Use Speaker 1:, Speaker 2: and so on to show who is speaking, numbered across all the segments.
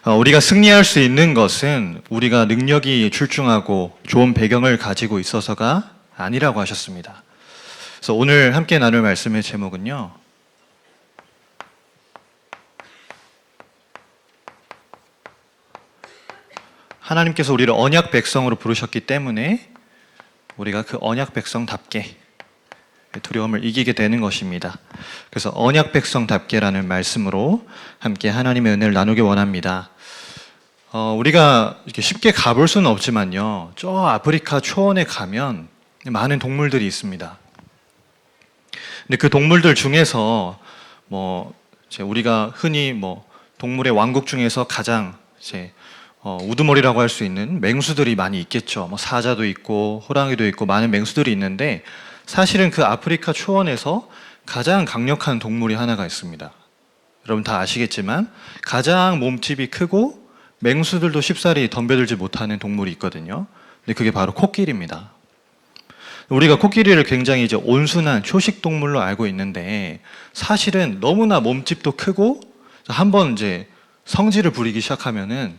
Speaker 1: 우리가 승리할 수 있는 것은 우리가 능력이 출중하고 좋은 배경을 가지고 있어서가 아니라고 하셨습니다. 그래서 오늘 함께 나눌 말씀의 제목은요, 하나님께서 우리를 언약 백성으로 부르셨기 때문에 우리가 그 언약 백성답게 두려움을 이기게 되는 것입니다. 그래서 언약 백성답게라는 말씀으로 함께 하나님의 은혜를 나누기 원합니다. 우리가 이렇게 쉽게 가볼 수는 없지만요, 저 아프리카 초원에 가면 많은 동물들이 있습니다. 근데 그 동물들 중에서 우리가 흔히 동물의 왕국 중에서 가장 우두머리라고 할 수 있는 맹수들이 많이 있겠죠. 사자도 있고 호랑이도 있고 많은 맹수들이 있는데, 사실은 그 아프리카 초원에서 가장 강력한 동물이 하나가 있습니다. 여러분 다 아시겠지만 가장 몸집이 크고 맹수들도 쉽사리 덤벼들지 못하는 동물이 있거든요. 근데 그게 바로 코끼리입니다. 우리가 코끼리를 굉장히 온순한 초식 동물로 알고 있는데, 사실은 너무나 몸집도 크고 한번 성질을 부리기 시작하면은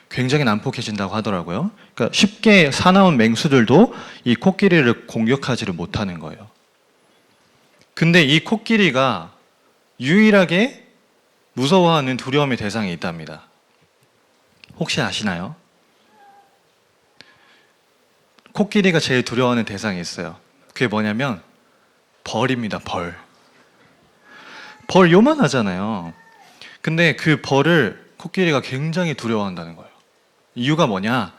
Speaker 1: 굉장히 난폭해진다고 하더라고요. 그러니까 쉽게 사나운 맹수들도 이 코끼리를 공격하지를 못하는 거예요. 근데 이 코끼리가 유일하게 무서워하는 두려움의 대상이 있답니다. 혹시 아시나요? 코끼리가 제일 두려워하는 대상이 있어요. 그게 뭐냐면 벌입니다. 벌 요만하잖아요. 근데 그 벌을 코끼리가 굉장히 두려워한다는 거예요. 이유가 뭐냐?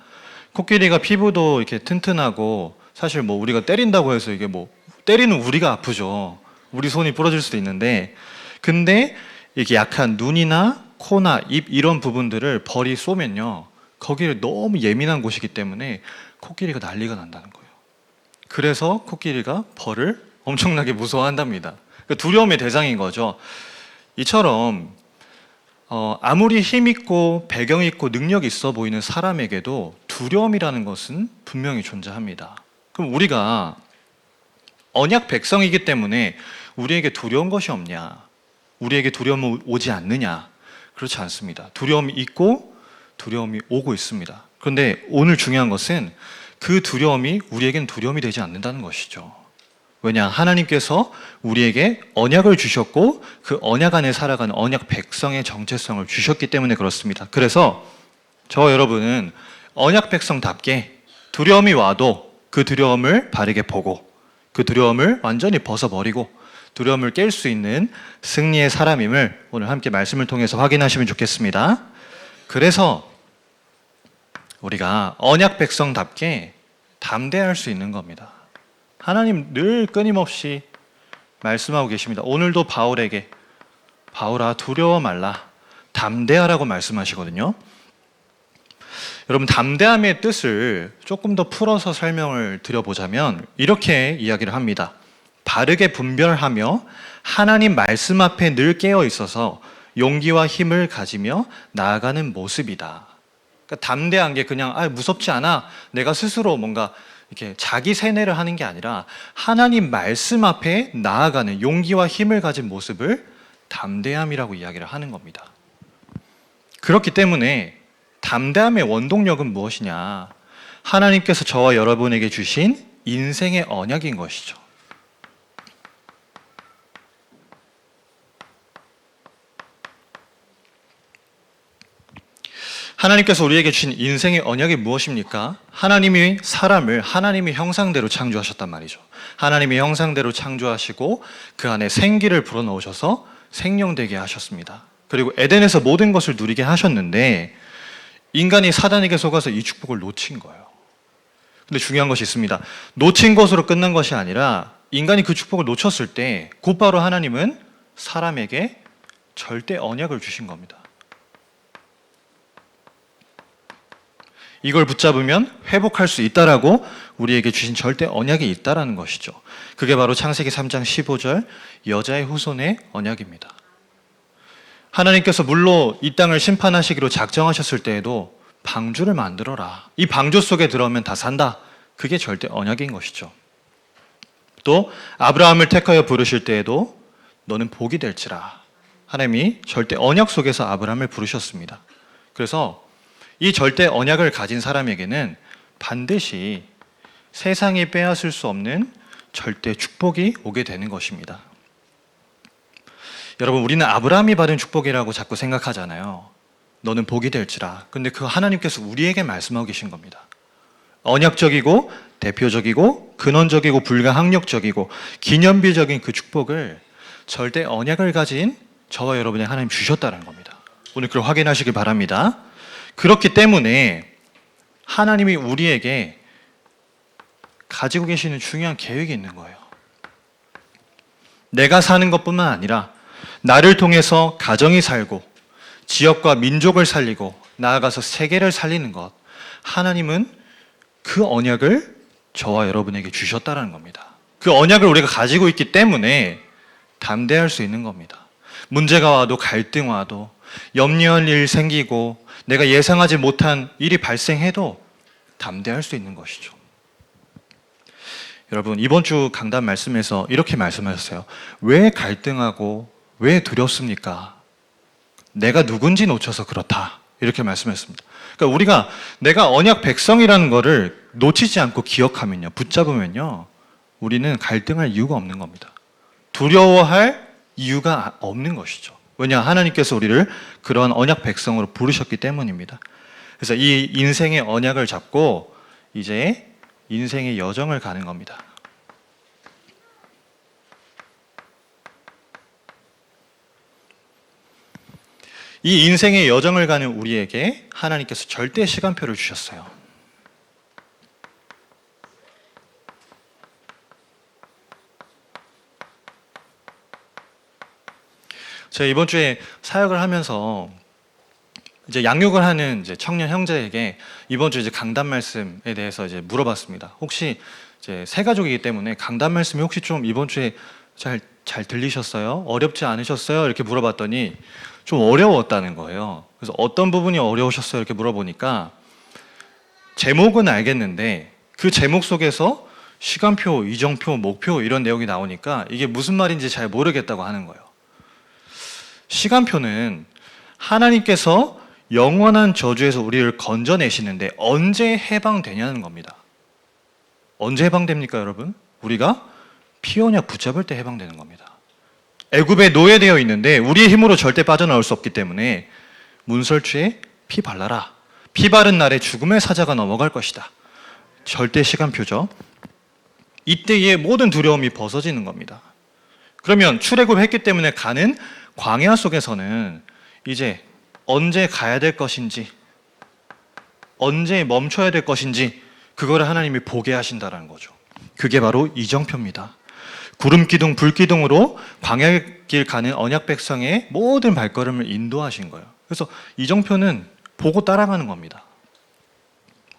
Speaker 1: 코끼리가 피부도 이렇게 튼튼하고, 사실 우리가 때린다고 해서 이게 때리는 우리가 아프죠. 우리 손이 부러질 수도 있는데, 근데 이렇게 약한 눈이나 코나 입 이런 부분들을 벌이 쏘면요, 거기를 너무 예민한 곳이기 때문에 코끼리가 난리가 난다는 거예요. 그래서 코끼리가 벌을 엄청나게 무서워한답니다. 그러니까 두려움의 대상인 거죠. 이처럼 아무리 힘있고 배경있고 능력이 있어 보이는 사람에게도 두려움이라는 것은 분명히 존재합니다. 그럼 우리가 언약 백성이기 때문에 우리에게 두려운 것이 없냐? 우리에게 두려움이 오지 않느냐? 그렇지 않습니다. 두려움이 있고 두려움이 오고 있습니다. 그런데 오늘 중요한 것은 그 두려움이 우리에겐 두려움이 되지 않는다는 것이죠. 왜냐? 하나님께서 우리에게 언약을 주셨고 그 언약 안에 살아가는 언약 백성의 정체성을 주셨기 때문에 그렇습니다. 그래서 저와 여러분은 언약 백성답게 두려움이 와도 그 두려움을 바르게 보고 그 두려움을 완전히 벗어버리고 두려움을 깰 수 있는 승리의 사람임을 오늘 함께 말씀을 통해서 확인하시면 좋겠습니다. 그래서 우리가 언약 백성답게 담대할 수 있는 겁니다. 하나님 늘 끊임없이 말씀하고 계십니다. 오늘도 바울에게 바울아 두려워 말라 담대하라고 말씀하시거든요. 여러분, 담대함의 뜻을 조금 더 풀어서 설명을 드려보자면 이렇게 이야기를 합니다. 바르게 분별하며 하나님 말씀 앞에 늘 깨어 있어서 용기와 힘을 가지며 나아가는 모습이다. 그러니까 담대한 게 그냥 무섭지 않아, 내가 스스로 뭔가 이렇게 자기 세뇌를 하는 게 아니라 하나님 말씀 앞에 나아가는 용기와 힘을 가진 모습을 담대함이라고 이야기를 하는 겁니다. 그렇기 때문에 담대함의 원동력은 무엇이냐? 하나님께서 저와 여러분에게 주신 인생의 언약인 것이죠. 하나님께서 우리에게 주신 인생의 언약이 무엇입니까? 하나님이 사람을 하나님의 형상대로 창조하셨단 말이죠. 하나님의 형상대로 창조하시고 그 안에 생기를 불어넣으셔서 생명되게 하셨습니다. 그리고 에덴에서 모든 것을 누리게 하셨는데 인간이 사단에게 속아서 이 축복을 놓친 거예요. 근데 중요한 것이 있습니다. 놓친 것으로 끝난 것이 아니라 인간이 그 축복을 놓쳤을 때 곧바로 하나님은 사람에게 절대 언약을 주신 겁니다. 이걸 붙잡으면 회복할 수 있다라고 우리에게 주신 절대 언약이 있다라는 것이죠. 그게 바로 창세기 3장 15절 여자의 후손의 언약입니다. 하나님께서 물로 이 땅을 심판하시기로 작정하셨을 때에도 방주를 만들어라. 이 방주 속에 들어오면 다 산다. 그게 절대 언약인 것이죠. 또 아브라함을 택하여 부르실 때에도 너는 복이 될지라. 하나님이 절대 언약 속에서 아브라함을 부르셨습니다. 그래서 이 절대 언약을 가진 사람에게는 반드시 세상이 빼앗을 수 없는 절대 축복이 오게 되는 것입니다. 여러분, 우리는 아브라함이 받은 축복이라고 자꾸 생각하잖아요. 너는 복이 될지라. 근데 그 하나님께서 우리에게 말씀하고 계신 겁니다. 언약적이고 대표적이고 근원적이고 불가항력적이고 기념비적인 그 축복을 절대 언약을 가진 저와 여러분의 하나님 주셨다는 겁니다. 오늘 그걸 확인하시길 바랍니다. 그렇기 때문에 하나님이 우리에게 가지고 계시는 중요한 계획이 있는 거예요. 내가 사는 것뿐만 아니라 나를 통해서 가정이 살고 지역과 민족을 살리고 나아가서 세계를 살리는 것, 하나님은 그 언약을 저와 여러분에게 주셨다는 겁니다. 그 언약을 우리가 가지고 있기 때문에 담대할 수 있는 겁니다. 문제가 와도 갈등 와도 염려할 일 생기고 내가 예상하지 못한 일이 발생해도 담대할 수 있는 것이죠. 여러분, 이번 주 강단 말씀에서 이렇게 말씀하셨어요. 왜 갈등하고 왜 두렵습니까? 내가 누군지 놓쳐서 그렇다. 이렇게 말씀했습니다. 그러니까 우리가 내가 언약 백성이라는 거를 놓치지 않고 기억하면요, 붙잡으면요, 우리는 갈등할 이유가 없는 겁니다. 두려워할 이유가 없는 것이죠. 왜냐? 하나님께서 우리를 그러한 언약 백성으로 부르셨기 때문입니다. 그래서 이 인생의 언약을 잡고 이제 인생의 여정을 가는 겁니다. 이 인생의 여정을 가는 우리에게 하나님께서 절대 시간표를 주셨어요. 제가 이번 주에 사역을 하면서 이제 양육을 하는 이제 청년 형제에게 이번 주 이제 강단 말씀에 대해서 이제 물어봤습니다. 혹시 이제 새 가족이기 때문에 강단 말씀이 혹시 좀 이번 주에 잘 들리셨어요? 어렵지 않으셨어요? 이렇게 물어봤더니 좀 어려웠다는 거예요. 그래서 어떤 부분이 어려우셨어요? 이렇게 물어보니까 제목은 알겠는데 그 제목 속에서 시간표, 이정표, 목표 이런 내용이 나오니까 이게 무슨 말인지 잘 모르겠다고 하는 거예요. 시간표는 하나님께서 영원한 저주에서 우리를 건져내시는데 언제 해방되냐는 겁니다. 언제 해방됩니까, 여러분? 우리가 피언약 붙잡을 때 해방되는 겁니다. 애굽에 노예되어 있는데 우리의 힘으로 절대 빠져나올 수 없기 때문에 문설주에 피 발라라. 피 바른 날에 죽음의 사자가 넘어갈 것이다. 절대 시간표죠. 이때의 모든 두려움이 벗어지는 겁니다. 그러면 출애굽했기 때문에 가는 광야 속에서는 이제 언제 가야 될 것인지, 언제 멈춰야 될 것인지 그거를 하나님이 보게 하신다는 거죠. 그게 바로 이정표입니다. 구름 기둥, 불 기둥으로 광야의 길 가는 언약 백성의 모든 발걸음을 인도하신 거예요. 그래서 이정표는 보고 따라가는 겁니다.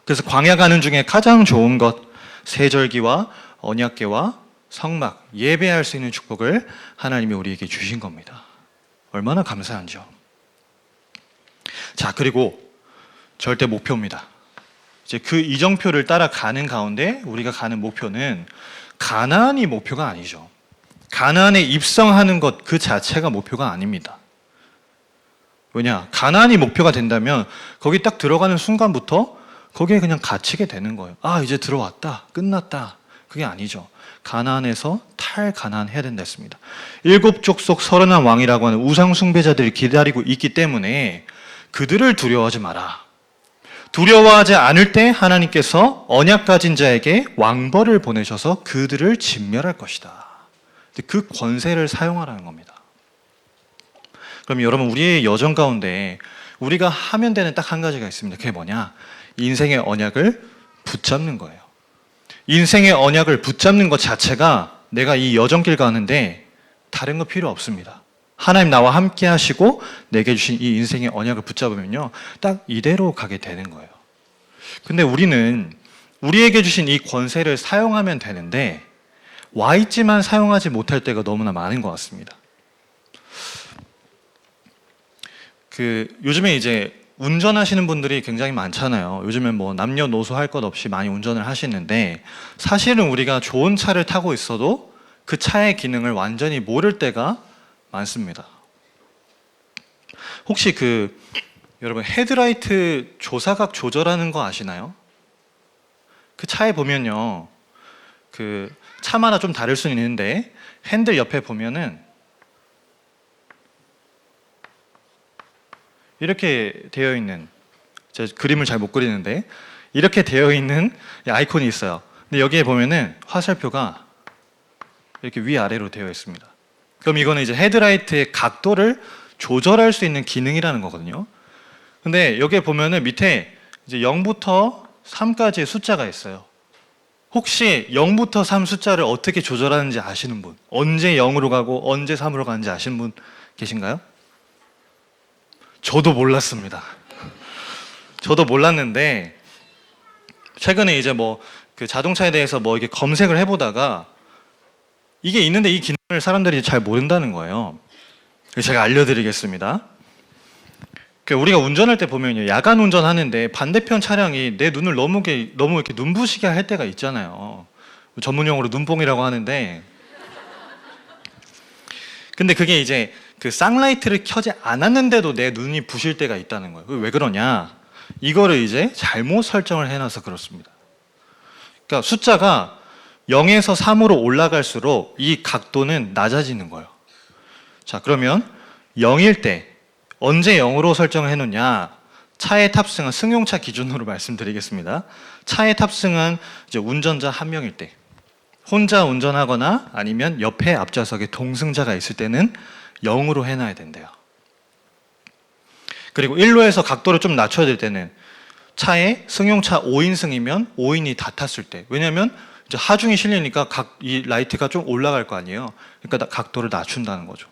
Speaker 1: 그래서 광야 가는 중에 가장 좋은 것, 세절기와 언약궤와 성막, 예배할 수 있는 축복을 하나님이 우리에게 주신 겁니다. 얼마나 감사한지요. 자, 그리고 절대 목표입니다. 이제 그 이정표를 따라가는 가운데 우리가 가는 목표는 가나안이 목표가 아니죠. 가나안에 입성하는 것 그 자체가 목표가 아닙니다. 왜냐? 가나안이 목표가 된다면 거기 딱 들어가는 순간부터 거기에 그냥 갇히게 되는 거예요. 아, 이제 들어왔다. 끝났다. 그게 아니죠. 가나안에서 탈가나안 해야 된다 했습니다. 7족속 31왕이라고 하는 우상 숭배자들이 기다리고 있기 때문에 그들을 두려워하지 마라. 두려워하지 않을 때 하나님께서 언약 가진 자에게 왕벌을 보내셔서 그들을 진멸할 것이다. 그 권세를 사용하라는 겁니다. 그럼 여러분, 우리의 여정 가운데 우리가 하면 되는 딱 한 가지가 있습니다. 그게 뭐냐? 인생의 언약을 붙잡는 거예요. 인생의 언약을 붙잡는 것 자체가 내가 이 여정길 가는데 다른 거 필요 없습니다. 하나님 나와 함께 하시고 내게 주신 이 인생의 언약을 붙잡으면요, 딱 이대로 가게 되는 거예요. 근데 우리는 우리에게 주신 이 권세를 사용하면 되는데 와 있지만 사용하지 못할 때가 너무나 많은 것 같습니다. 요즘에 이제 운전하시는 분들이 굉장히 많잖아요. 요즘엔 뭐 남녀노소 할 것 없이 많이 운전을 하시는데 사실은 우리가 좋은 차를 타고 있어도 그 차의 기능을 완전히 모를 때가 많습니다. 혹시 여러분 헤드라이트 조사각 조절하는 거 아시나요? 그 차에 보면요, 차마다 좀 다를 수는 있는데 핸들 옆에 보면은 이렇게 되어 있는, 제가 그림을 잘 못 그리는데 이렇게 되어 있는 아이콘이 있어요. 근데 여기에 보면은 화살표가 이렇게 위아래로 되어 있습니다. 그럼 이거는 이제 헤드라이트의 각도를 조절할 수 있는 기능이라는 거거든요. 근데 여기에 보면은 밑에 이제 0부터 3까지의 숫자가 있어요. 혹시 0부터 3 숫자를 어떻게 조절하는지 아시는 분? 언제 0으로 가고 언제 3으로 가는지 아시는 분 계신가요? 저도 몰랐습니다. 저도 몰랐는데 최근에 이제 그 자동차에 대해서 이렇게 검색을 해보다가 이게 있는데 이 기능을 사람들이 잘 모른다는 거예요. 그래서 제가 알려드리겠습니다. 우리가 운전할 때 보면요, 야간 운전하는데 반대편 차량이 내 눈을 너무 이렇게 눈부시게 할 때가 있잖아요. 전문용어로 눈뽕이라고 하는데, 근데 그게 이제 쌍라이트를 켜지 않았는데도 내 눈이 부실 때가 있다는 거예요. 왜 그러냐? 이거를 이제 잘못 설정을 해놔서 그렇습니다. 그러니까 숫자가 0에서 3으로 올라갈수록 이 각도는 낮아지는 거예요. 자, 그러면 0일 때 언제 0으로 설정을 해놓냐? 차에 탑승한 승용차 기준으로 말씀드리겠습니다. 차에 탑승한 이제 운전자 한 명일 때, 혼자 운전하거나 아니면 옆에 앞좌석에 동승자가 있을 때는 0으로 해놔야 된대요. 그리고 1로에서 각도를 좀 낮춰야 될 때는 차에 승용차 5인승이면 5인이 다 탔을 때, 왜냐하면 이제 하중이 실리니까 이 라이트가 좀 올라갈 거 아니에요. 그러니까 각도를 낮춘다는 거죠.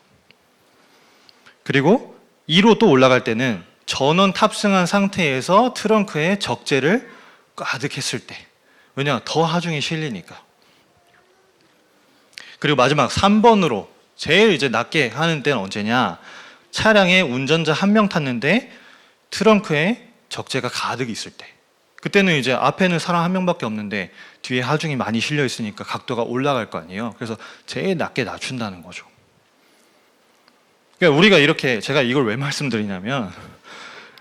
Speaker 1: 그리고 2로 또 올라갈 때는 전원 탑승한 상태에서 트렁크에 적재를 가득 했을 때, 왜냐, 더 하중이 실리니까. 그리고 마지막 3번으로 제일 이제 낮게 하는 때는 언제냐? 차량에 운전자 한 명 탔는데 트렁크에 적재가 가득 있을 때, 그때는 이제 앞에는 사람 한 명밖에 없는데 뒤에 하중이 많이 실려 있으니까 각도가 올라갈 거 아니에요. 그래서 제일 낮게 낮춘다는 거죠. 그러니까 우리가 이렇게, 제가 이걸 왜 말씀드리냐면,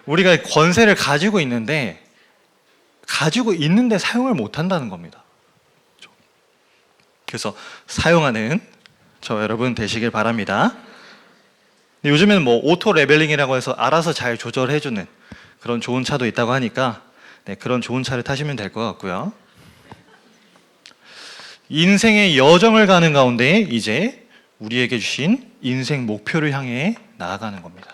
Speaker 1: 우리가 권세를 가지고 있는데 사용을 못 한다는 겁니다. 그래서 사용하는 저 여러분 되시길 바랍니다. 요즘에는 오토 레벨링이라고 해서 알아서 잘 조절해주는 그런 좋은 차도 있다고 하니까 그런 좋은 차를 타시면 될 것 같고요. 인생의 여정을 가는 가운데 이제 우리에게 주신 인생 목표를 향해 나아가는 겁니다.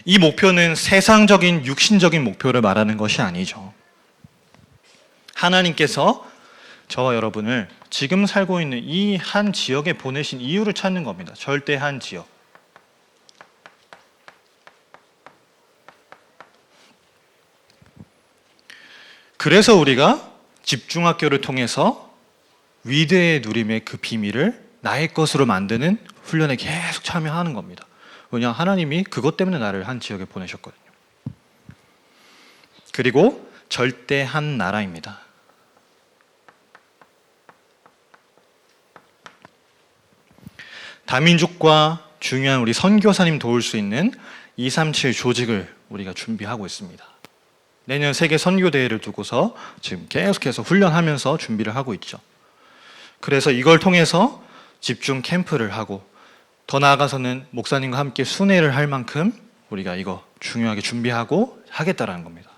Speaker 1: 이 목표는 세상적인 육신적인 목표를 말하는 것이 아니죠. 하나님께서 저와 여러분을 지금 살고 있는 이 한 지역에 보내신 이유를 찾는 겁니다. 절대한 지역. 그래서 우리가 집중학교를 통해서 위대의 누림의 그 비밀을 나의 것으로 만드는 훈련에 계속 참여하는 겁니다. 왜냐하면 하나님이 그것 때문에 나를 한 지역에 보내셨거든요. 그리고 절대한 나라입니다. 다민족과 중요한 우리 선교사님 도울 수 있는 237 조직을 우리가 준비하고 있습니다. 내년 세계 선교대회를 두고서 지금 계속해서 훈련하면서 준비를 하고 있죠. 그래서 이걸 통해서 집중 캠프를 하고, 더 나아가서는 목사님과 함께 순회를 할 만큼 우리가 이거 중요하게 준비하고 하겠다라는 겁니다.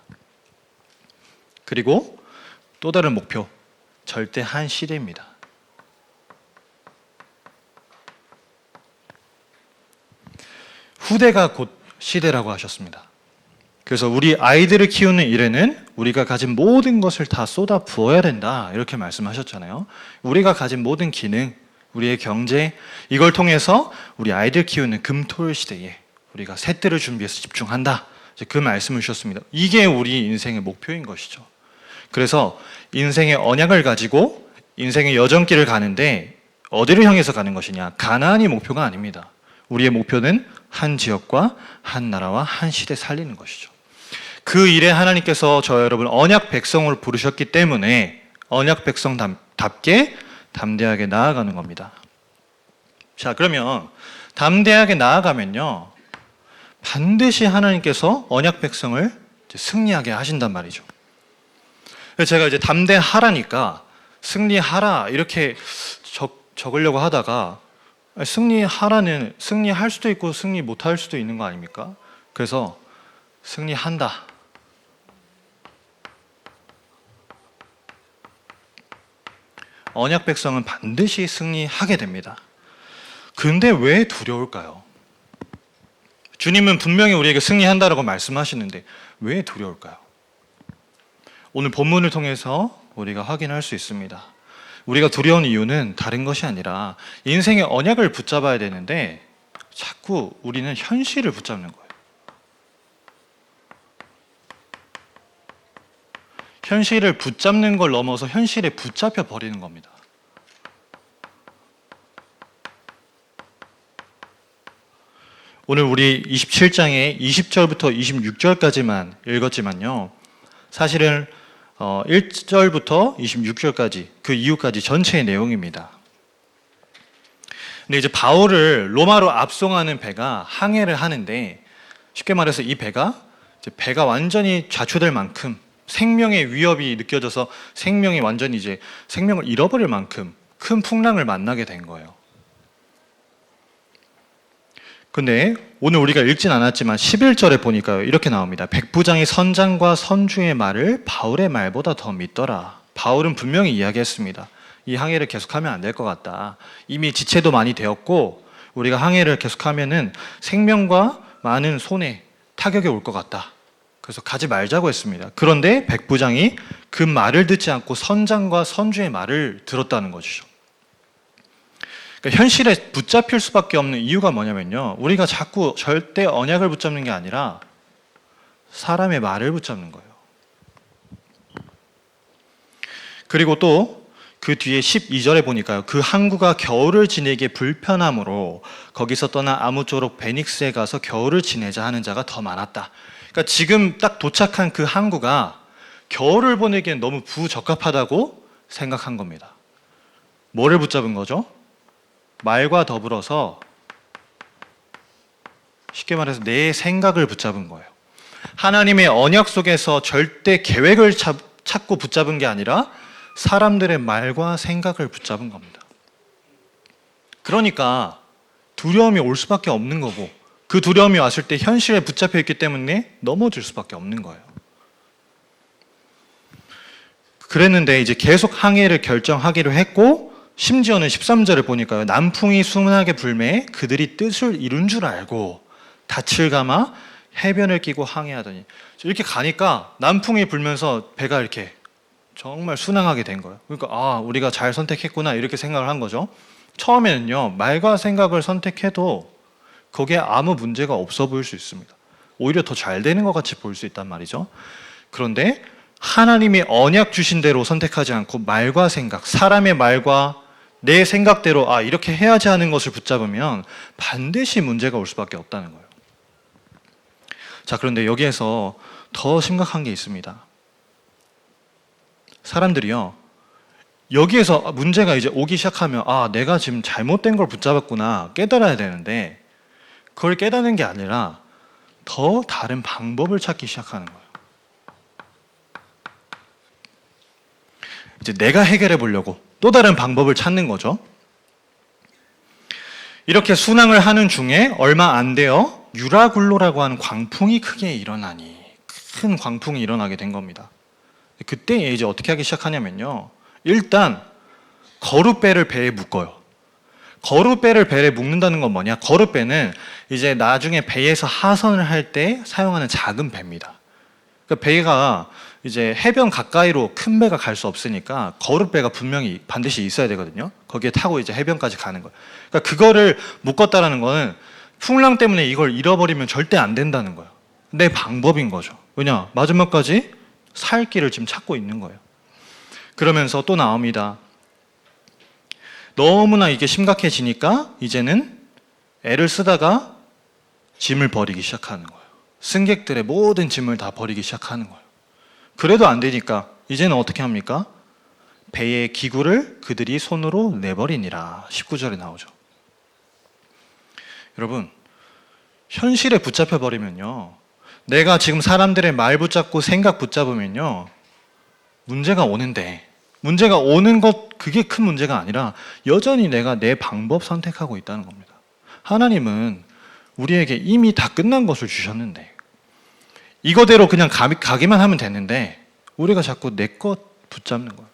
Speaker 1: 그리고 또 다른 목표, 절대한 시대입니다. 후대가 곧 시대라고 하셨습니다. 그래서 우리 아이들을 키우는 일에는 우리가 가진 모든 것을 다 쏟아 부어야 된다, 이렇게 말씀하셨잖아요. 우리가 가진 모든 기능, 우리의 경제, 이걸 통해서 우리 아이들 키우는 금토일 시대에 우리가 새들을 준비해서 집중한다, 그 말씀을 주셨습니다. 이게 우리 인생의 목표인 것이죠. 그래서 인생의 언약을 가지고 인생의 여정길을 가는데 어디를 향해서 가는 것이냐? 가나안이 목표가 아닙니다. 우리의 목표는 한 지역과 한 나라와 한 시대 살리는 것이죠. 그 일에 하나님께서 저 여러분 언약 백성으로 부르셨기 때문에 언약 백성답게 담대하게 나아가는 겁니다. 자, 그러면 담대하게 나아가면요, 반드시 하나님께서 언약 백성을 승리하게 하신단 말이죠. 그래서 제가 이제 담대하라니까 승리하라 이렇게 적으려고 하다가, 승리하라는 승리할 수도 있고 승리 못할 수도 있는 거 아닙니까? 그래서 승리한다. 언약 백성은 반드시 승리하게 됩니다. 근데 왜 두려울까요? 주님은 분명히 우리에게 승리한다라고 말씀하시는데 왜 두려울까요? 오늘 본문을 통해서 우리가 확인할 수 있습니다. 우리가 두려운 이유는 다른 것이 아니라 인생의 언약을 붙잡아야 되는데 자꾸 우리는 현실을 붙잡는 거예요. 현실을 붙잡는 걸 넘어서 현실에 붙잡혀 버리는 겁니다. 오늘 우리 27장의 20절부터 26절까지만 읽었지만요, 사실은 1절부터 26절까지 그 이후까지 전체의 내용입니다. 근데 이제 바울을 로마로 압송하는 배가 항해를 하는데, 쉽게 말해서 이 배가 완전히 좌초될 만큼 생명의 위협이 느껴져서 생명이 완전히 이제 생명을 잃어버릴 만큼 큰 풍랑을 만나게 된 거예요. 근데 오늘 우리가 읽진 않았지만 11절에 보니까 이렇게 나옵니다. 백부장이 선장과 선주의 말을 바울의 말보다 더 믿더라. 바울은 분명히 이야기했습니다. 이 항해를 계속하면 안 될 것 같다. 이미 지체도 많이 되었고 우리가 항해를 계속하면은 생명과 많은 손해, 타격이 올 것 같다. 그래서 가지 말자고 했습니다. 그런데 백부장이 그 말을 듣지 않고 선장과 선주의 말을 들었다는 것이죠. 그러니까 현실에 붙잡힐 수밖에 없는 이유가 뭐냐면요, 우리가 자꾸 절대 언약을 붙잡는 게 아니라 사람의 말을 붙잡는 거예요. 그리고 또 그 뒤에 12절에 보니까요, 그 항구가 겨울을 지내기에 불편함으로 거기서 떠나 아무쪼록 베닉스에 가서 겨울을 지내자 하는 자가 더 많았다. 그러니까 지금 딱 도착한 그 항구가 겨울을 보내기엔 너무 부적합하다고 생각한 겁니다. 뭐를 붙잡은 거죠? 말과 더불어서 쉽게 말해서 내 생각을 붙잡은 거예요. 하나님의 언약 속에서 절대 계획을 찾고 붙잡은 게 아니라 사람들의 말과 생각을 붙잡은 겁니다. 그러니까 두려움이 올 수밖에 없는 거고, 그 두려움이 왔을 때 현실에 붙잡혀 있기 때문에 넘어질 수밖에 없는 거예요. 그랬는데 이제 계속 항해를 결정하기로 했고, 심지어는 13절을 보니까요, 남풍이 순하게 불매 그들이 뜻을 이룬 줄 알고 닻을 감아 해변을 끼고 항해하더니, 이렇게 가니까 남풍이 불면서 배가 이렇게 정말 순항하게 된 거예요. 그러니까 우리가 잘 선택했구나 이렇게 생각을 한 거죠. 처음에는요, 말과 생각을 선택해도 거기에 아무 문제가 없어 보일 수 있습니다. 오히려 더 잘 되는 것 같이 보일 수 있단 말이죠. 그런데 하나님이 언약 주신 대로 선택하지 않고 말과 생각, 사람의 말과 내 생각대로 이렇게 해야지 하는 것을 붙잡으면 반드시 문제가 올 수밖에 없다는 거예요. 자, 그런데 여기에서 더 심각한 게 있습니다. 사람들이요, 여기에서 문제가 이제 오기 시작하면 내가 지금 잘못된 걸 붙잡았구나 깨달아야 되는데, 그걸 깨닫는 게 아니라 더 다른 방법을 찾기 시작하는 거예요. 이제 내가 해결해 보려고 또 다른 방법을 찾는 거죠. 이렇게 순항을 하는 중에 얼마 안 되어 유라굴로라고 하는 광풍이 크게 일어나니, 큰 광풍이 일어나게 된 겁니다. 그때 이제 어떻게 하기 시작하냐면요, 일단 거룻배를 배에 묶어요. 거룻배를 배에 묶는다는 건 뭐냐? 거룻배는 이제 나중에 배에서 하선을 할 때 사용하는 작은 배입니다. 그러니까 배가 이제 해변 가까이로 큰 배가 갈 수 없으니까 거룻배가 분명히 반드시 있어야 되거든요. 거기에 타고 이제 해변까지 가는 거예요. 그러니까 그거를 묶었다라는 거는 풍랑 때문에 이걸 잃어버리면 절대 안 된다는 거예요. 내 방법인 거죠. 왜냐? 마지막까지 살 길을 지금 찾고 있는 거예요. 그러면서 또 나옵니다. 너무나 이게 심각해지니까 이제는 애를 쓰다가 짐을 버리기 시작하는 거예요. 승객들의 모든 짐을 다 버리기 시작하는 거예요. 그래도 안 되니까 이제는 어떻게 합니까? 배의 기구를 그들이 손으로 내버리니라. 19절에 나오죠. 여러분, 현실에 붙잡혀 버리면요, 내가 지금 사람들의 말 붙잡고 생각 붙잡으면요, 문제가 오는데, 문제가 오는 것, 그게 큰 문제가 아니라 여전히 내가 내 방법 선택하고 있다는 겁니다. 하나님은 우리에게 이미 다 끝난 것을 주셨는데 이거대로 그냥 가기만 하면 됐는데 우리가 자꾸 내 것 붙잡는 거예요.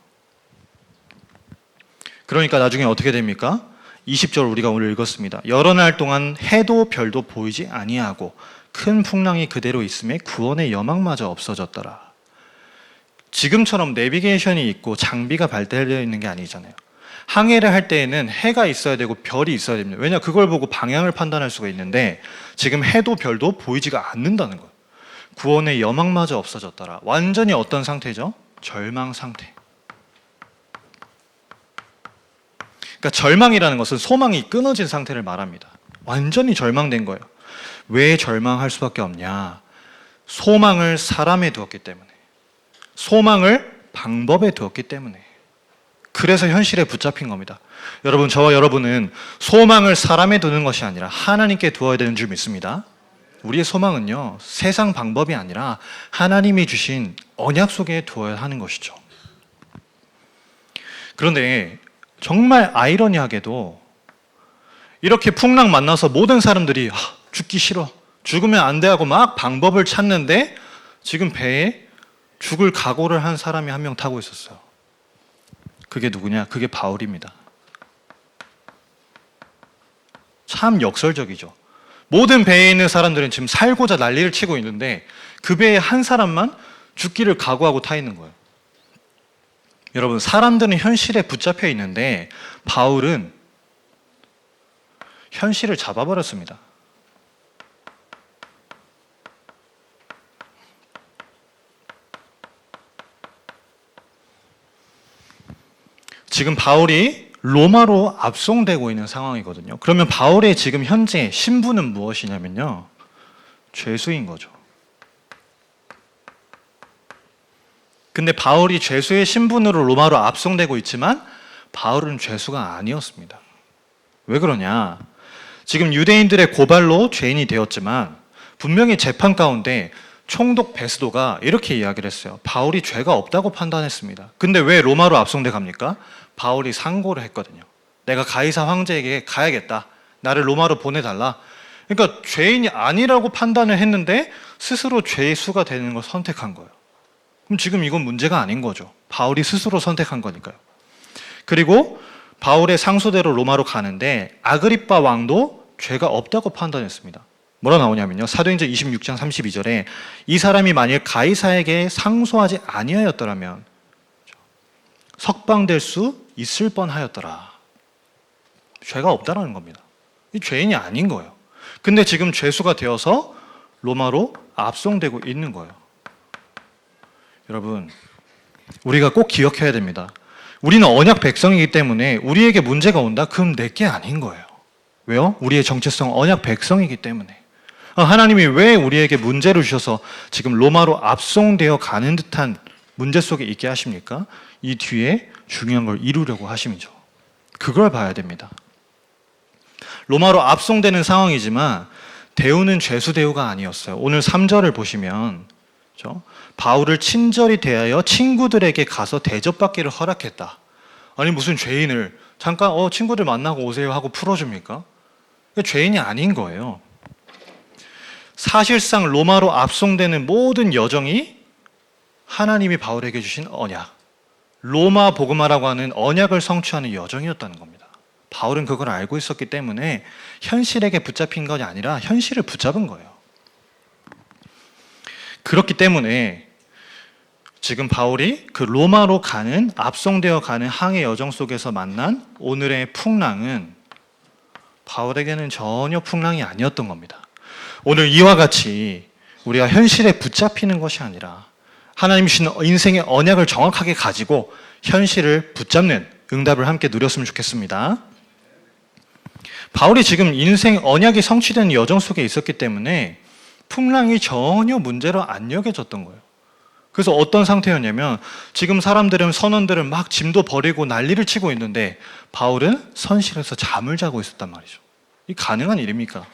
Speaker 1: 그러니까 나중에 어떻게 됩니까? 20절 우리가 오늘 읽었습니다. 여러 날 동안 해도 별도 보이지 아니하고 큰 풍랑이 그대로 있음에 구원의 여망마저 없어졌더라. 지금처럼 내비게이션이 있고 장비가 발달되어 있는 게 아니잖아요. 항해를 할 때에는 해가 있어야 되고 별이 있어야 됩니다. 왜냐, 그걸 보고 방향을 판단할 수가 있는데 지금 해도 별도 보이지가 않는다는 거예요. 구원의 여망마저 없어졌더라. 완전히 어떤 상태죠? 절망 상태. 그러니까 절망이라는 것은 소망이 끊어진 상태를 말합니다. 완전히 절망된 거예요. 왜 절망할 수밖에 없냐? 소망을 사람에 두었기 때문에, 소망을 방법에 두었기 때문에. 그래서 현실에 붙잡힌 겁니다. 여러분, 저와 여러분은 소망을 사람에 두는 것이 아니라 하나님께 두어야 되는 줄 믿습니다. 우리의 소망은요, 세상 방법이 아니라 하나님이 주신 언약 속에 두어야 하는 것이죠. 그런데 정말 아이러니하게도 이렇게 풍랑 만나서 모든 사람들이 죽기 싫어, 죽으면 안 돼 하고 막 방법을 찾는데 지금 배에 죽을 각오를 한 사람이 한 명 타고 있었어요. 그게 누구냐? 그게 바울입니다. 참 역설적이죠. 모든 배에 있는 사람들은 지금 살고자 난리를 치고 있는데 그 배에 한 사람만 죽기를 각오하고 타 있는 거예요. 여러분, 사람들은 현실에 붙잡혀 있는데 바울은 현실을 잡아버렸습니다. 지금 바울이 로마로 압송되고 있는 상황이거든요. 그러면 바울의 지금 현재 신분은 무엇이냐면요, 죄수인 거죠. 근데 바울이 죄수의 신분으로 로마로 압송되고 있지만 바울은 죄수가 아니었습니다. 왜 그러냐? 지금 유대인들의 고발로 죄인이 되었지만 분명히 재판 가운데 총독 베스도가 이렇게 이야기를 했어요. 바울이 죄가 없다고 판단했습니다. 근데 왜 로마로 압송돼 갑니까? 바울이 상고를 했거든요. 내가 가이사 황제에게 가야겠다. 나를 로마로 보내달라. 그러니까 죄인이 아니라고 판단을 했는데 스스로 죄수가 되는 걸 선택한 거예요. 그럼 지금 이건 문제가 아닌 거죠. 바울이 스스로 선택한 거니까요. 그리고 바울의 상소대로 로마로 가는데 아그리빠 왕도 죄가 없다고 판단했습니다. 뭐라 나오냐면요, 사도행전 26장 32절에 이 사람이 만일 가이사에게 상소하지 아니하였더라면 석방될 수 있을 뻔하였더라. 죄가 없다라는 겁니다. 이 죄인이 아닌 거예요. 근데 지금 죄수가 되어서 로마로 압송되고 있는 거예요. 여러분, 우리가 꼭 기억해야 됩니다. 우리는 언약 백성이기 때문에 우리에게 문제가 온다? 그럼 내게 아닌 거예요. 왜요? 우리의 정체성 언약 백성이기 때문에. 하나님이 왜 우리에게 문제를 주셔서 지금 로마로 압송되어 가는 듯한 문제 속에 있게 하십니까? 이 뒤에 중요한 걸 이루려고 하심이죠. 그걸 봐야 됩니다. 로마로 압송되는 상황이지만 대우는 죄수 대우가 아니었어요. 오늘 3절을 보시면 바울을 친절히 대하여 친구들에게 가서 대접받기를 허락했다. 아니, 무슨 죄인을 잠깐 친구들 만나고 오세요 하고 풀어줍니까? 죄인이 아닌 거예요. 사실상 로마로 압송되는 모든 여정이 하나님이 바울에게 주신 언약, 로마 복음화라고 하는 언약을 성취하는 여정이었다는 겁니다. 바울은 그걸 알고 있었기 때문에 현실에게 붙잡힌 것이 아니라 현실을 붙잡은 거예요. 그렇기 때문에 지금 바울이 그 로마로 가는, 압송되어 가는 항해 여정 속에서 만난 오늘의 풍랑은 바울에게는 전혀 풍랑이 아니었던 겁니다. 오늘 이와 같이 우리가 현실에 붙잡히는 것이 아니라 하나님 주신 인생의 언약을 정확하게 가지고 현실을 붙잡는 응답을 함께 누렸으면 좋겠습니다. 바울이 지금 인생 언약이 성취된 여정 속에 있었기 때문에 풍랑이 전혀 문제로 안 여겨졌던 거예요. 그래서 어떤 상태였냐면 지금 선원들은 막 짐도 버리고 난리를 치고 있는데 바울은 선실에서 잠을 자고 있었단 말이죠. 이 가능한 일입니까?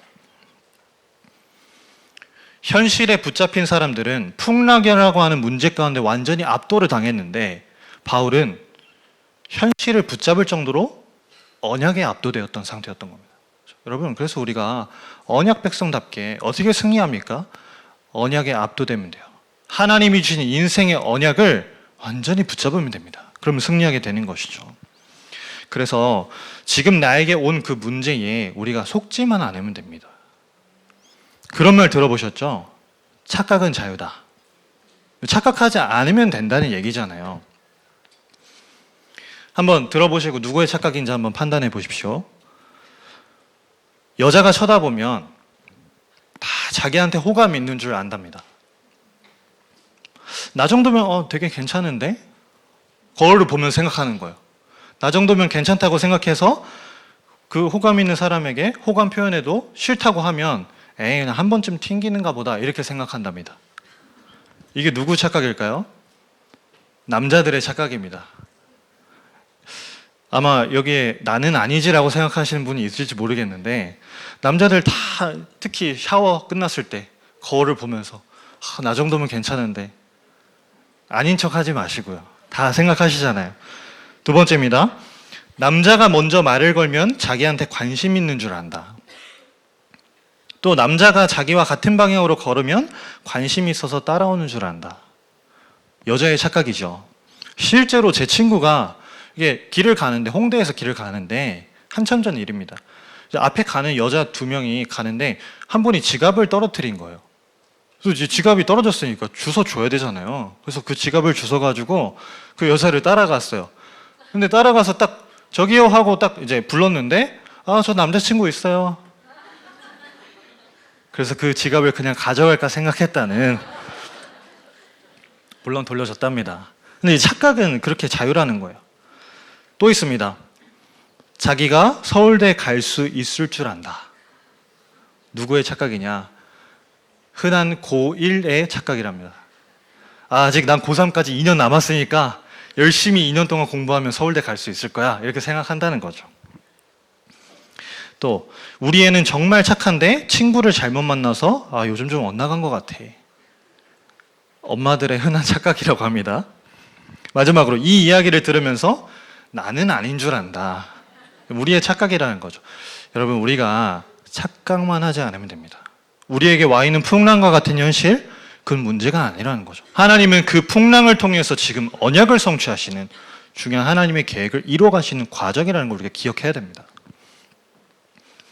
Speaker 1: 현실에 붙잡힌 사람들은 풍랑이라고 하는 문제 가운데 완전히 압도를 당했는데 바울은 현실을 붙잡을 정도로 언약에 압도되었던 상태였던 겁니다. 여러분, 그래서 우리가 언약 백성답게 어떻게 승리합니까? 언약에 압도되면 돼요. 하나님이 주신 인생의 언약을 완전히 붙잡으면 됩니다. 그러면 승리하게 되는 것이죠. 그래서 지금 나에게 온 그 문제에 우리가 속지만 않으면 됩니다. 그런 말 들어보셨죠? 착각은 자유다. 착각하지 않으면 된다는 얘기잖아요. 한번 들어보시고 누구의 착각인지 한번 판단해 보십시오. 여자가 쳐다보면 다 자기한테 호감이 있는 줄 안답니다. 나 정도면 되게 괜찮은데? 거울을 보면 생각하는 거예요. 나 정도면 괜찮다고 생각해서 그 호감 있는 사람에게 호감 표현해도 싫다고 하면 에이, 한 번쯤 튕기는가 보다 이렇게 생각한답니다. 이게 누구 착각일까요? 남자들의 착각입니다. 아마 여기에 나는 아니지라고 생각하시는 분이 있을지 모르겠는데 남자들 다 특히 샤워 끝났을 때 거울을 보면서 나 정도면 괜찮은데 아닌 척 하지 마시고요. 다 생각하시잖아요. 두 번째입니다. 남자가 먼저 말을 걸면 자기한테 관심 있는 줄 안다. 또 남자가 자기와 같은 방향으로 걸으면 관심이 있어서 따라오는 줄 안다. 여자의 착각이죠. 실제로 제 친구가 이게 길을 가는데 홍대에서 길을 가는데 한참 전 일입니다. 앞에 가는 여자 2명이 가는데 한 분이 지갑을 떨어뜨린 거예요. 그래서 이제 지갑이 떨어졌으니까 주워 줘야 되잖아요. 그래서 그 지갑을 주워 가지고 그 여자를 따라갔어요. 근데 따라가서 딱 저기요 하고 딱 이제 불렀는데 저 남자친구 있어요. 그래서 그 지갑을 그냥 가져갈까 생각했다는, 물론 돌려줬답니다. 근데 이 착각은 그렇게 자유라는 거예요. 또 있습니다. 자기가 서울대 갈 수 있을 줄 안다. 누구의 착각이냐? 흔한 고1의 착각이랍니다. 아직 난 고3까지 2년 남았으니까 열심히 2년 동안 공부하면 서울대 갈 수 있을 거야. 이렇게 생각한다는 거죠. 또 우리 애는 정말 착한데 친구를 잘못 만나서 요즘 좀 엇나간 것 같아. 엄마들의 흔한 착각이라고 합니다. 마지막으로 이 이야기를 들으면서 나는 아닌 줄 안다. 우리의 착각이라는 거죠. 여러분, 우리가 착각만 하지 않으면 됩니다. 우리에게 와 있는 풍랑과 같은 현실, 그건 문제가 아니라는 거죠. 하나님은 그 풍랑을 통해서 지금 언약을 성취하시는 중요한 하나님의 계획을 이루어가시는 과정이라는 걸 우리가 기억해야 됩니다.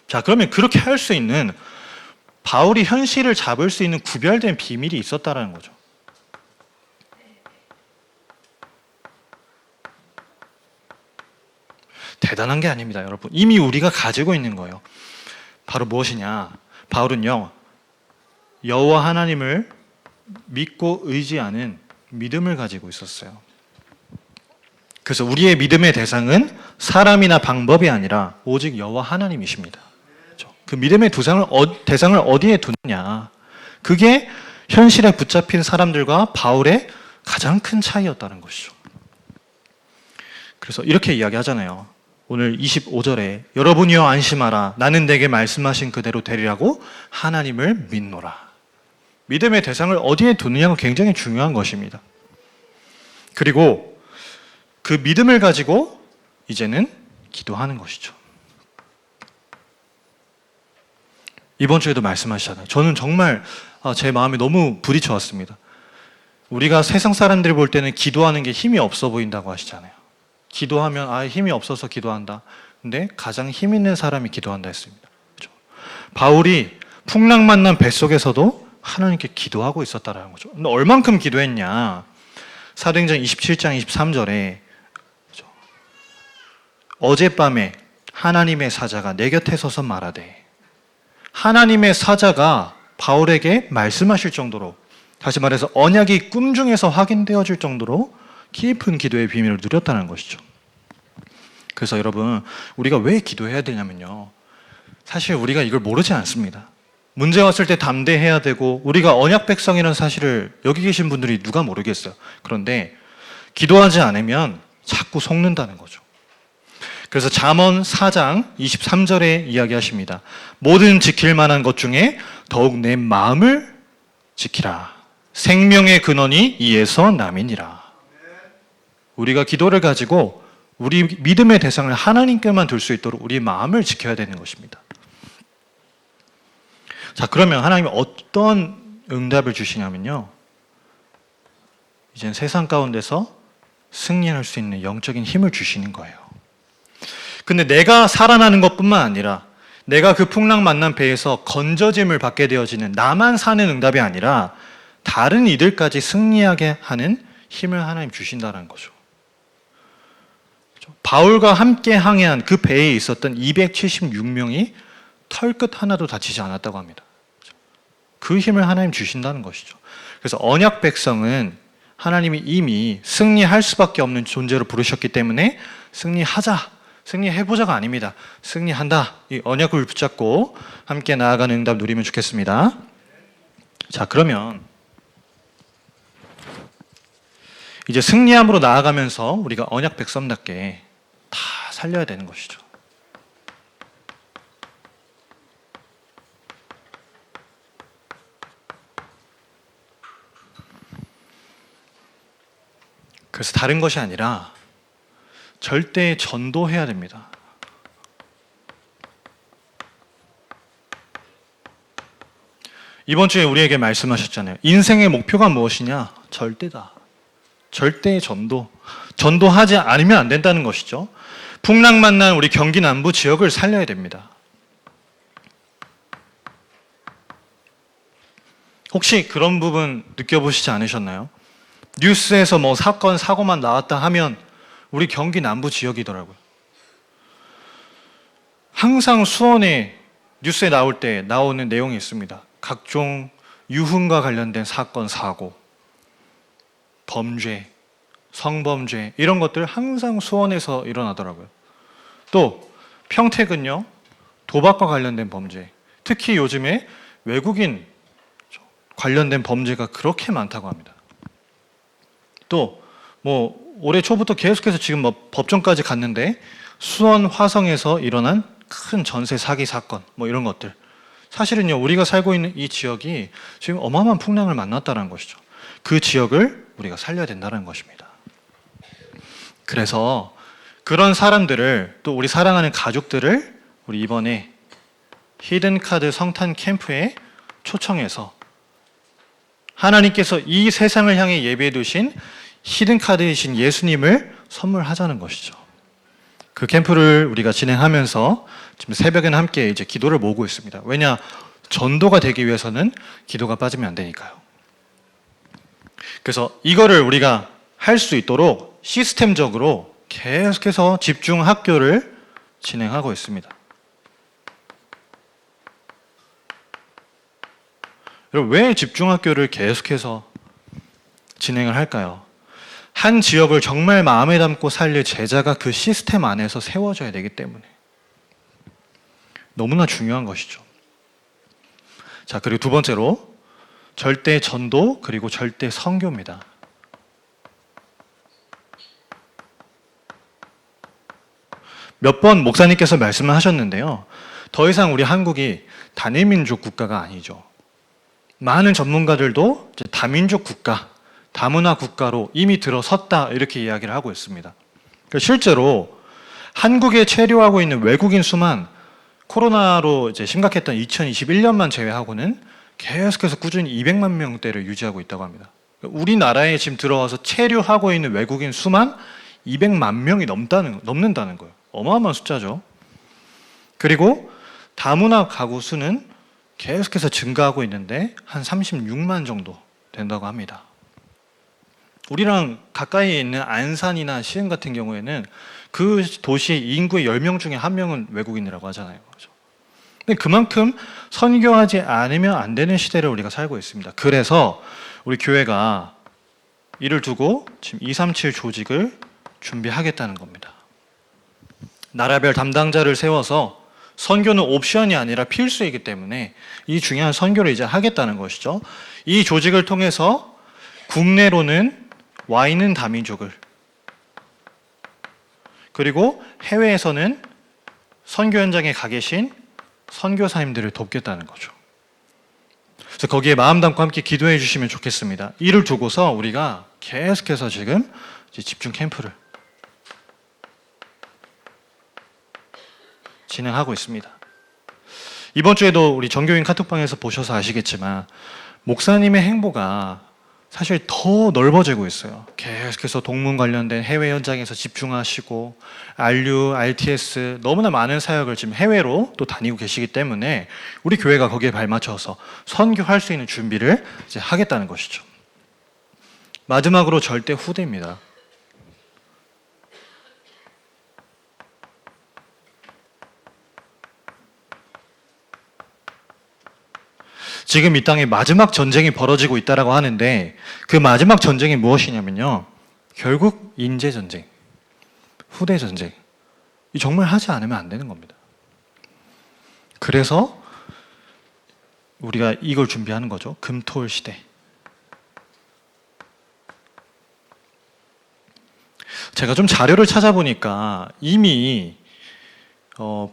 Speaker 1: 자, 그러면 그렇게 할 수 있는, 바울이 현실을 잡을 수 있는 구별된 비밀이 있었다라는 거죠. 대단한 게 아닙니다, 여러분. 이미 우리가 가지고 있는 거예요. 바로 무엇이냐? 바울은요, 여호와 하나님을 믿고 의지하는 믿음을 가지고 있었어요. 그래서 우리의 믿음의 대상은 사람이나 방법이 아니라 오직 여호와 하나님이십니다. 그 믿음의 대상을 어디에 두느냐? 그게 현실에 붙잡힌 사람들과 바울의 가장 큰 차이였다는 것이죠. 그래서 이렇게 이야기하잖아요. 오늘 25절에 여러분이여 안심하라. 나는 내게 말씀하신 그대로 되리라고 하나님을 믿노라. 믿음의 대상을 어디에 두느냐가 굉장히 중요한 것입니다. 그리고 그 믿음을 가지고 이제는 기도하는 것이죠. 이번 주에도 말씀하시잖아요. 저는 정말 제 마음이 너무 부딪혀왔습니다. 우리가 세상 사람들이 볼 때는 기도하는 게 힘이 없어 보인다고 하시잖아요. 기도하면 힘이 없어서 기도한다. 근데 가장 힘 있는 사람이 기도한다 했습니다. 그렇죠? 바울이 풍랑 만난 뱃속에서도 하나님께 기도하고 있었다라는 거죠. 근데 얼만큼 기도했냐? 사도행전 27장 23절에 그렇죠? 어젯밤에 하나님의 사자가 내 곁에 서서 말하되, 하나님의 사자가 바울에게 말씀하실 정도로, 다시 말해서 언약이 꿈 중에서 확인되어질 정도로 깊은 기도의 비밀을 누렸다는 것이죠. 그래서 여러분, 우리가 왜 기도해야 되냐면요, 사실 우리가 이걸 모르지 않습니다. 문제 왔을 때 담대해야 되고 우리가 언약 백성이라는 사실을 여기 계신 분들이 누가 모르겠어요. 그런데 기도하지 않으면 자꾸 속는다는 거죠. 그래서 잠언 4장 23절에 이야기하십니다. 모든 지킬 만한 것 중에 더욱 내 마음을 지키라. 생명의 근원이 이에서 남이니라. 우리가 기도를 가지고 우리 믿음의 대상을 하나님께만 둘 수 있도록 우리 마음을 지켜야 되는 것입니다. 자, 그러면 하나님이 어떤 응답을 주시냐면요, 이젠 세상 가운데서 승리할 수 있는 영적인 힘을 주시는 거예요. 근데 내가 살아나는 것뿐만 아니라 내가 그 풍랑 만난 배에서 건져짐을 받게 되어지는 나만 사는 응답이 아니라 다른 이들까지 승리하게 하는 힘을 하나님 주신다는 거죠. 바울과 함께 항해한 그 배에 있었던 276명이 털끝 하나도 다치지 않았다고 합니다. 그 힘을 하나님 주신다는 것이죠. 그래서 언약 백성은 하나님이 이미 승리할 수밖에 없는 존재로 부르셨기 때문에 승리하자, 승리해보자가 아닙니다. 승리한다. 이 언약을 붙잡고 함께 나아가는 응답 누리면 좋겠습니다. 자, 그러면 이제 승리함으로 나아가면서 우리가 언약 백성답게 다 살려야 되는 것이죠. 그래서 다른 것이 아니라 절대 전도해야 됩니다. 이번 주에 우리에게 말씀하셨잖아요. 인생의 목표가 무엇이냐? 절대다. 절대 전도. 전도하지 않으면 안 된다는 것이죠. 풍랑 만난 우리 경기 남부 지역을 살려야 됩니다. 혹시 그런 부분 느껴보시지 않으셨나요? 뉴스에서 뭐 사건, 사고만 나왔다 하면 우리 경기 남부 지역이더라고요. 항상 수원에 뉴스에 나올 때 나오는 내용이 있습니다. 각종 유흥과 관련된 사건, 사고, 범죄, 성범죄 이런 것들 항상 수원에서 일어나더라고요. 또 평택은요, 도박과 관련된 범죄, 특히 요즘에 외국인 관련된 범죄가 그렇게 많다고 합니다. 또 뭐 올해 초부터 계속해서 지금 뭐 법정까지 갔는데 수원 화성에서 일어난 큰 전세 사기 사건 뭐 이런 것들, 사실은요 우리가 살고 있는 이 지역이 지금 어마어마한 풍랑을 만났다는 것이죠. 그 지역을 우리가 살려야 된다는 것입니다. 그래서 그런 사람들을, 또 우리 사랑하는 가족들을 우리 이번에 히든카드 성탄 캠프에 초청해서 하나님께서 이 세상을 향해 예비해 두신 히든카드이신 예수님을 선물하자는 것이죠. 그 캠프를 우리가 진행하면서 지금 새벽에는 함께 이제 기도를 모으고 있습니다. 왜냐? 전도가 되기 위해서는 기도가 빠지면 안 되니까요. 그래서 이거를 우리가 할 수 있도록 시스템적으로 계속해서 집중 학교를 진행하고 있습니다. 여러분, 왜 집중 학교를 계속해서 진행을 할까요? 한 지역을 정말 마음에 담고 살릴 제자가 그 시스템 안에서 세워져야 되기 때문에 너무나 중요한 것이죠. 자, 그리고 두 번째로 절대 전도 그리고 절대 선교입니다. 몇 번 목사님께서 말씀을 하셨는데요. 더 이상 우리 한국이 단일민족 국가가 아니죠. 많은 전문가들도 이제 다민족 국가, 다문화 국가로 이미 들어섰다 이렇게 이야기를 하고 있습니다. 실제로 한국에 체류하고 있는 외국인 수만 코로나로 이제 심각했던 2021년만 제외하고는 계속해서 꾸준히 200만 명대를 유지하고 있다고 합니다. 우리나라에 지금 들어와서 체류하고 있는 외국인 수만 200만 명이 넘는다는 거예요. 어마어마한 숫자죠. 그리고 다문화 가구 수는 계속해서 증가하고 있는데 한 36만 정도 된다고 합니다. 우리랑 가까이에 있는 안산이나 시흥 같은 경우에는 그 도시의 인구의 10명 중에 1명은 외국인이라고 하잖아요. 그렇죠? 근데 그만큼 선교하지 않으면 안 되는 시대를 우리가 살고 있습니다. 그래서 우리 교회가 이를 두고 지금 237 조직을 준비하겠다는 겁니다. 나라별 담당자를 세워서 선교는 옵션이 아니라 필수이기 때문에 이 중요한 선교를 이제 하겠다는 것이죠. 이 조직을 통해서 국내로는 와 있는 다민족을, 그리고 해외에서는 선교 현장에 가 계신 선교사님들을 돕겠다는 거죠. 그래서 거기에 마음 담고 함께 기도해 주시면 좋겠습니다. 이를 두고서 우리가 계속해서 지금 집중 캠프를 진행하고 있습니다. 이번 주에도 우리 전교인 카톡방에서 보셔서 아시겠지만 목사님의 행보가 사실 더 넓어지고 있어요. 계속해서 동문 관련된 해외 현장에서 집중하시고 RU, RTS 너무나 많은 사역을 지금 해외로 또 다니고 계시기 때문에 우리 교회가 거기에 발맞춰서 선교할 수 있는 준비를 이제 하겠다는 것이죠. 마지막으로 절대 후대입니다. 지금 이 땅에 마지막 전쟁이 벌어지고 있다라고 하는데 그 마지막 전쟁이 무엇이냐면요. 결국 인재 전쟁, 후대 전쟁. 이 정말 하지 않으면 안 되는 겁니다. 그래서 우리가 이걸 준비하는 거죠. 금토일 시대. 제가 좀 자료를 찾아보니까 이미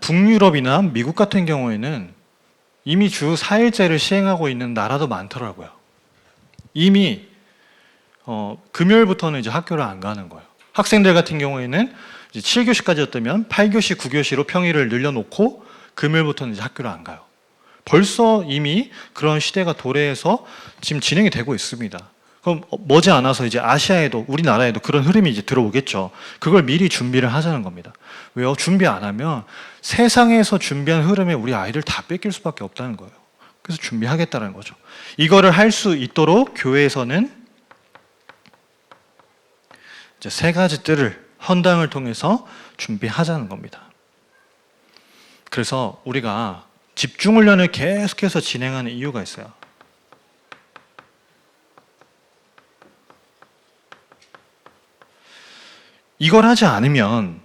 Speaker 1: 북유럽이나 미국 같은 경우에는 이미 주 4일제를 시행하고 있는 나라도 많더라고요. 이미 금요일부터는 이제 학교를 안 가는 거예요. 학생들 같은 경우에는 이제 7교시까지였다면 8교시, 9교시로 평일을 늘려놓고 금요일부터는 이제 학교를 안 가요. 벌써 이미 그런 시대가 도래해서 지금 진행이 되고 있습니다. 그럼 머지않아서 이제 아시아에도 우리나라에도 그런 흐름이 이제 들어오겠죠. 그걸 미리 준비를 하자는 겁니다. 왜요? 준비 안 하면 세상에서 준비한 흐름에 우리 아이들 다 뺏길 수밖에 없다는 거예요. 그래서 준비하겠다는 거죠. 이거를 할 수 있도록 교회에서는 이제 세 가지 뜰을 헌당을 통해서 준비하자는 겁니다. 그래서 우리가 집중훈련을 계속해서 진행하는 이유가 있어요. 이걸 하지 않으면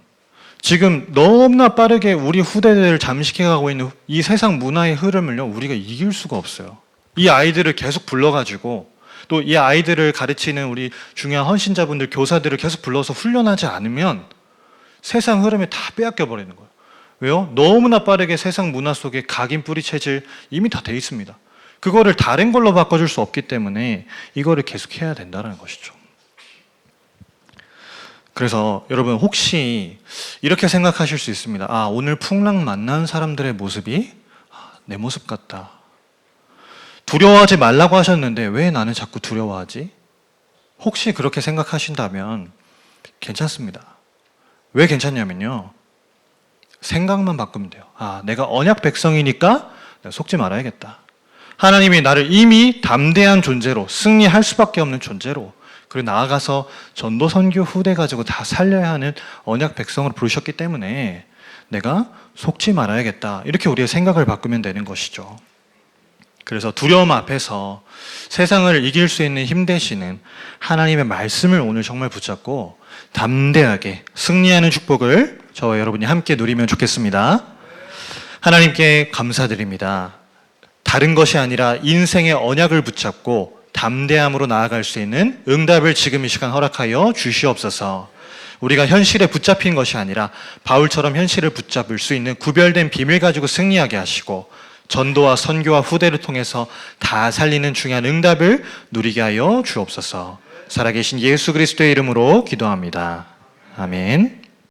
Speaker 1: 지금 너무나 빠르게 우리 후대들을 잠식해가고 있는 이 세상 문화의 흐름을요, 우리가 이길 수가 없어요. 이 아이들을 계속 불러가지고 또 이 아이들을 가르치는 우리 중요한 헌신자분들, 교사들을 계속 불러서 훈련하지 않으면 세상 흐름에 다 빼앗겨 버리는 거예요. 왜요? 너무나 빠르게 세상 문화 속에 각인 뿌리 체질 이미 다 돼 있습니다. 그거를 다른 걸로 바꿔줄 수 없기 때문에 이거를 계속 해야 된다는 것이죠. 그래서 여러분 혹시 이렇게 생각하실 수 있습니다. 아, 오늘 풍랑 만난 사람들의 모습이 내 모습 같다. 두려워하지 말라고 하셨는데 왜 나는 자꾸 두려워하지? 혹시 그렇게 생각하신다면 괜찮습니다. 왜 괜찮냐면요. 생각만 바꾸면 돼요. 아, 내가 언약 백성이니까 내가 속지 말아야겠다. 하나님이 나를 이미 담대한 존재로, 승리할 수밖에 없는 존재로, 그리고 나아가서 전도 선교 후대 가지고 다 살려야 하는 언약 백성으로 부르셨기 때문에 내가 속지 말아야겠다. 이렇게 우리의 생각을 바꾸면 되는 것이죠. 그래서 두려움 앞에서 세상을 이길 수 있는 힘 되시는 하나님의 말씀을 오늘 정말 붙잡고 담대하게 승리하는 축복을 저와 여러분이 함께 누리면 좋겠습니다. 하나님께 감사드립니다. 다른 것이 아니라 인생의 언약을 붙잡고 담대함으로 나아갈 수 있는 응답을 지금 이 시간 허락하여 주시옵소서. 우리가 현실에 붙잡힌 것이 아니라 바울처럼 현실을 붙잡을 수 있는 구별된 비밀 가지고 승리하게 하시고 전도와 선교와 후대를 통해서 다 살리는 중요한 응답을 누리게 하여 주옵소서. 살아계신 예수 그리스도의 이름으로 기도합니다. 아멘.